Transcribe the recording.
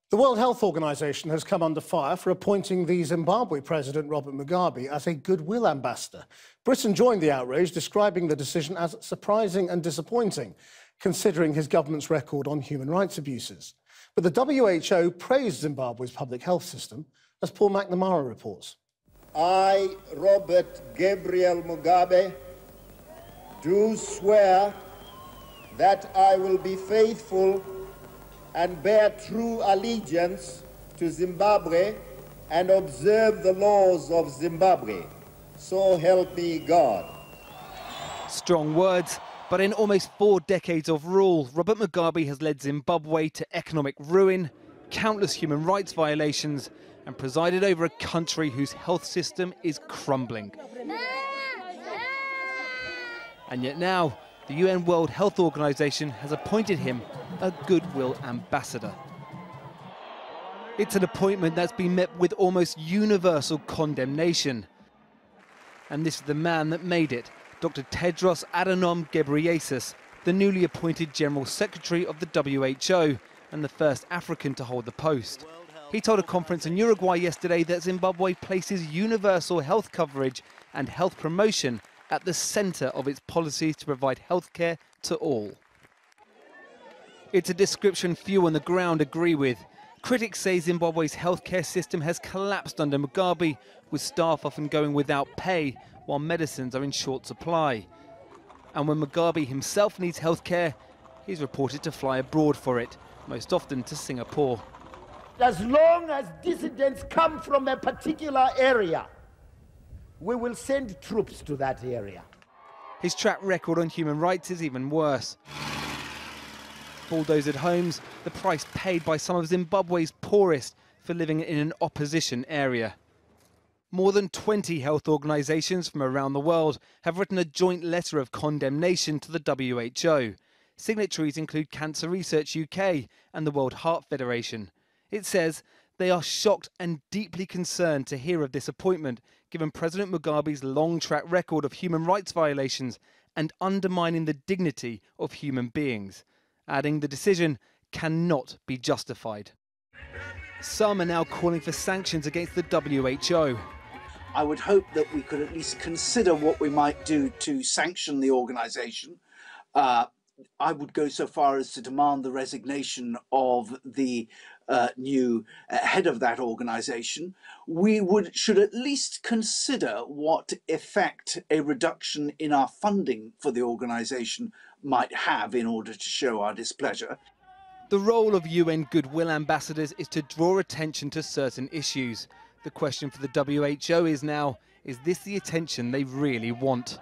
The World Health Organization has come under fire for appointing the Zimbabwe President Robert Mugabe as a Goodwill Ambassador. Britain joined the outrage, describing the decision as surprising and disappointing, considering his government's record on human rights abuses. But the WHO praised Zimbabwe's public health system, as Paul McNamara reports. I, Robert Gabriel Mugabe, do swear that I will be faithful and bear true allegiance to Zimbabwe and observe the laws of Zimbabwe. So help me God. Strong words, but in almost 4 decades of rule, Robert Mugabe has led Zimbabwe to economic ruin, countless human rights violations, and presided over a country whose health system is crumbling. And yet now, the UN World Health Organization has appointed him a Goodwill Ambassador. It's an appointment that's been met with almost universal condemnation. And this is the man that made it, Dr. Tedros Adhanom Ghebreyesus, the newly appointed General Secretary of the WHO and the first African to hold the post. He told a conference in Uruguay yesterday that Zimbabwe places universal health coverage and health promotion at the centre of its policies to provide healthcare to all. It's a description few on the ground agree with. Critics say Zimbabwe's healthcare system has collapsed under Mugabe, with staff often going without pay while medicines are in short supply. And when Mugabe himself needs healthcare, he's reported to fly abroad for it, most often to Singapore. As long as dissidents come from a particular area, we will send troops to that area. His track record on human rights is even worse. Bulldozered homes, the price paid by some of Zimbabwe's poorest for living in an opposition area. More than 20 health organisations from around the world have written a joint letter of condemnation to the WHO. Signatories include Cancer Research UK and the World Heart Federation. It says they are shocked and deeply concerned to hear of this appointment, given President Mugabe's long track record of human rights violations and undermining the dignity of human beings, adding the decision cannot be justified. Some are now calling for sanctions against the WHO. I would hope that we could at least consider what we might do to sanction the organisation. I would go so far as to demand the resignation of the new head of that organisation. We should at least consider what effect a reduction in our funding for the organisation might have in order to show our displeasure. The role of UN Goodwill Ambassadors is to draw attention to certain issues. The question for the WHO is now, is this the attention they really want?